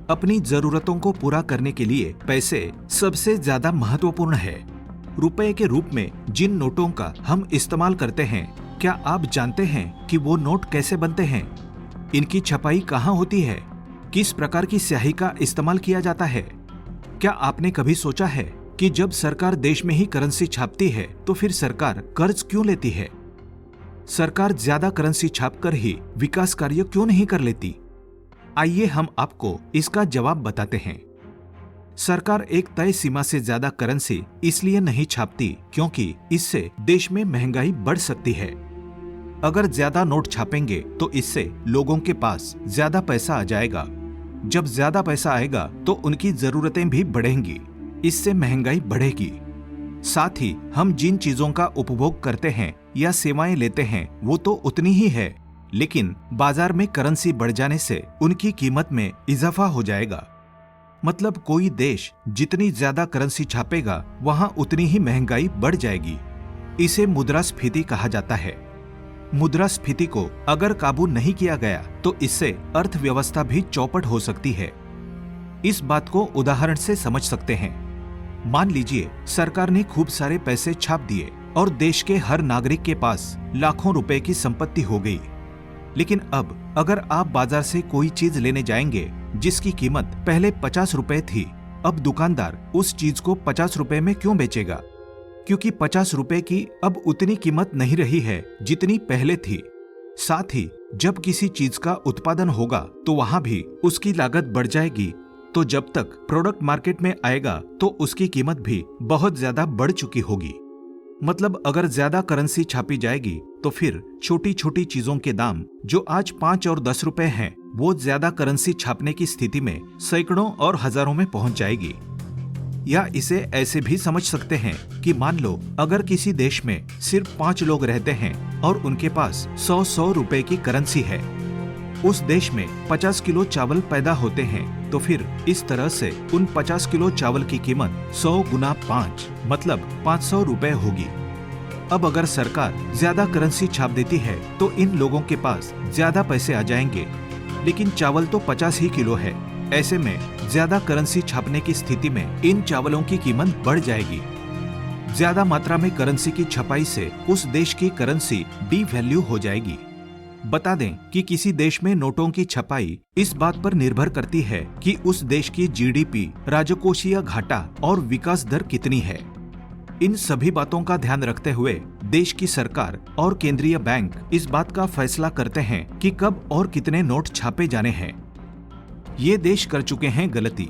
अपनी जरूरतों को पूरा करने के लिए पैसे सबसे ज्यादा महत्वपूर्ण है। रुपए के रूप में जिन नोटों का हम इस्तेमाल करते हैं, क्या आप जानते हैं कि वो नोट कैसे बनते हैं? इनकी छपाई कहाँ होती है? किस प्रकार की स्याही का इस्तेमाल किया जाता है? क्या आपने कभी सोचा है कि जब सरकार देश में ही करेंसी छापती है तो फिर सरकार कर्ज क्यों लेती है? सरकार ज्यादा करेंसी छापकर ही विकास कार्य क्यों नहीं कर लेती? आइए हम आपको इसका जवाब बताते हैं। सरकार एक तय सीमा से ज्यादा करेंसी इसलिए नहीं छापती क्योंकि इससे देश में महंगाई बढ़ सकती है। अगर ज्यादा नोट छापेंगे तो इससे लोगों के पास ज्यादा पैसा आ जाएगा। जब ज्यादा पैसा आएगा तो उनकी जरूरतें भी बढ़ेंगी, इससे महंगाई बढ़ेगी। साथ ही हम जिन चीजों का उपभोग करते हैं या सेवाएं लेते हैं वो तो उतनी ही है, लेकिन बाजार में करेंसी बढ़ जाने से उनकी कीमत में इजाफा हो जाएगा। मतलब कोई देश जितनी ज्यादा करेंसी छापेगा वहां उतनी ही महंगाई बढ़ जाएगी। इसे मुद्रास्फीति कहा जाता है। मुद्रास्फीति को अगर काबू नहीं किया गया तो इससे अर्थव्यवस्था भी चौपट हो सकती है। इस बात को उदाहरण से समझ सकते हैं। मान लीजिए सरकार ने खूब सारे पैसे छाप दिए और देश के हर नागरिक के पास लाखों रुपए की संपत्ति हो गई। लेकिन अब अगर आप बाजार से कोई चीज लेने जाएंगे जिसकी कीमत पहले 50 रुपए थी, अब दुकानदार उस चीज को 50 रुपए में क्यों बेचेगा? क्योंकि 50 रुपए की अब उतनी कीमत नहीं रही है जितनी पहले थी। साथ ही जब किसी चीज का उत्पादन होगा तो वहां भी उसकी लागत बढ़ जाएगी, तो जब तक प्रोडक्ट मार्केट में आएगा तो उसकी कीमत भी बहुत ज्यादा बढ़ चुकी होगी। मतलब अगर ज्यादा करेंसी छापी जाएगी तो फिर छोटी छोटी चीजों के दाम जो आज 5 और 10 रुपए हैं, वो ज्यादा करेंसी छापने की स्थिति में सैकड़ों और हजारों में पहुंच जाएगी। या इसे ऐसे भी समझ सकते हैं कि मान लो अगर किसी देश में सिर्फ 5 लोग रहते हैं और उनके पास 100 रुपए की करेंसी है। उस देश में 50 किलो चावल पैदा होते हैं, तो फिर इस तरह से उन 50 किलो चावल की कीमत 100 गुना 5 मतलब 500 रुपए होगी। अब अगर सरकार ज्यादा करेंसी छाप देती है तो इन लोगों के पास ज्यादा पैसे आ जाएंगे, लेकिन चावल तो 50 ही किलो है। ऐसे में ज्यादा करेंसी छापने की स्थिति में इन चावलों की कीमत बढ़ जाएगी। ज्यादा मात्रा में करेंसी की छपाई से उस देश की करेंसी डीवैल्यू हो जाएगी। बता दें कि किसी देश में नोटों की छपाई इस बात पर निर्भर करती है कि उस देश की जीडीपी, राजकोषीय घाटा और विकास दर कितनी है। इन सभी बातों का ध्यान रखते हुए देश की सरकार और केंद्रीय बैंक इस बात का फैसला करते हैं कि कब और कितने नोट छापे जाने हैं। ये देश कर चुके हैं गलती।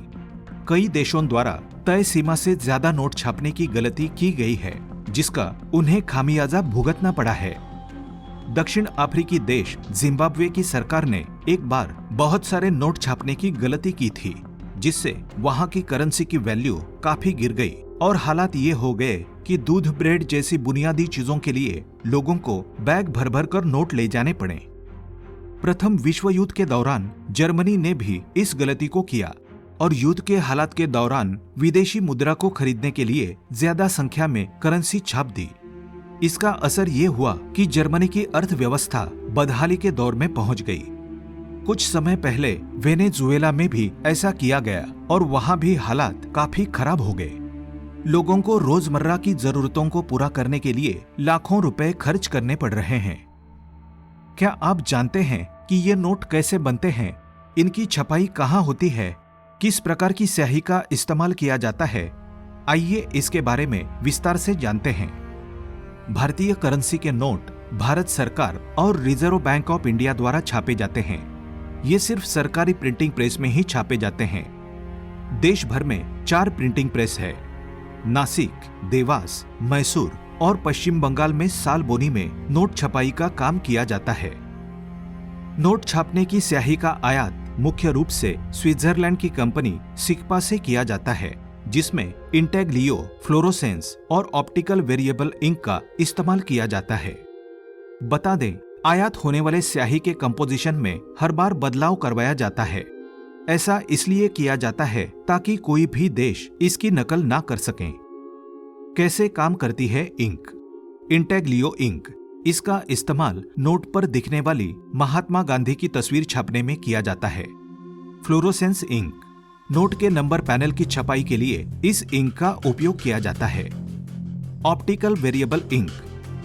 कई देशों द्वारा तय सीमा से ज्यादा नोट छापने की गलती की गई है, जिसका उन्हें खामियाजा भुगतना पड़ा है। दक्षिण अफ्रीकी देश जिम्बाब्वे की सरकार ने एक बार बहुत सारे नोट छापने की गलती की थी, जिससे वहां की करेंसी की वैल्यू काफी गिर गई और हालात ये हो गए कि दूध, ब्रेड जैसी बुनियादी चीजों के लिए लोगों को बैग भर भर कर नोट ले जाने पड़े। प्रथम विश्व युद्ध के दौरान जर्मनी ने भी इस गलती को किया और युद्ध के हालात के दौरान विदेशी मुद्रा को खरीदने के लिए ज्यादा संख्या में करेंसी छाप दी। इसका असर ये हुआ कि जर्मनी की अर्थव्यवस्था बदहाली के दौर में पहुंच गई। कुछ समय पहले वेनेजुएला में भी ऐसा किया गया और वहां भी हालात काफी खराब हो गए। लोगों को रोजमर्रा की जरूरतों को पूरा करने के लिए लाखों रुपए खर्च करने पड़ रहे हैं। क्या आप जानते हैं कि ये नोट कैसे बनते हैं? इनकी छपाई कहाँ होती है? किस प्रकार की स्याही का इस्तेमाल किया जाता है? आइए इसके बारे में विस्तार से जानते हैं। भारतीय करेंसी के नोट भारत सरकार और रिजर्व बैंक ऑफ इंडिया द्वारा छापे जाते हैं। ये सिर्फ सरकारी प्रिंटिंग प्रेस में ही छापे जाते हैं। देश भर में 4 प्रिंटिंग प्रेस है। नासिक, देवास, मैसूर और पश्चिम बंगाल में सालबोनी में नोट छपाई का काम किया जाता है। नोट छापने की स्याही का आयात मुख्य रूप से स्विट्जरलैंड की कंपनी सिक्पा से किया जाता है, जिसमें इंटेग्लियो, फ्लोरोसेंस और ऑप्टिकल वेरिएबल इंक का इस्तेमाल किया जाता है। बता दें, आयात होने वाले स्याही के कंपोजिशन में हर बार बदलाव करवाया जाता है। ऐसा इसलिए किया जाता है ताकि कोई भी देश इसकी नकल ना कर सकें। कैसे काम करती है इंक? इंटेग्लियो इंक, इसका इस्तेमाल नोट पर दिखने वाली महात्मा गांधी की तस्वीर छापने में किया जाता है। फ्लोरोसेंस इंक, नोट के नंबर पैनल की छपाई के लिए इस इंक का उपयोग किया जाता है। ऑप्टिकल वेरिएबल इंक,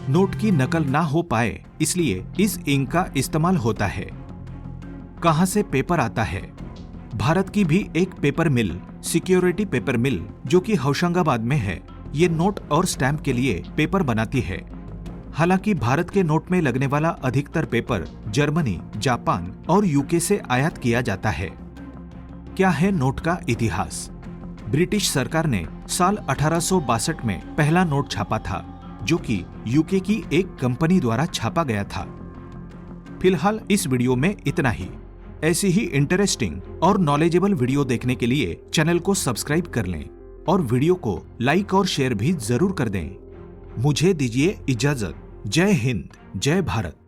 नोट की नकल ना हो पाए इसलिए इस इंक का इस्तेमाल होता है। कहां से पेपर आता है? भारत की भी एक पेपर मिल, सिक्योरिटी पेपर मिल, जो कि होशंगाबाद में है, ये नोट और स्टैंप के लिए पेपर बनाती है। हालांकि भारत के नोट में लगने वाला अधिकतर पेपर जर्मनी, जापान और यूके से आयात किया जाता है। क्या है नोट का इतिहास? ब्रिटिश सरकार ने साल 1862 में पहला नोट छापा था, जो कि यूके की एक कंपनी द्वारा छापा गया था। फिलहाल इस वीडियो में इतना ही। ऐसी ही इंटरेस्टिंग और नॉलेजेबल वीडियो देखने के लिए चैनल को सब्सक्राइब कर लें और वीडियो को लाइक और शेयर भी जरूर कर दें। मुझे दीजिए इजाजत। जय हिंद, जय भारत।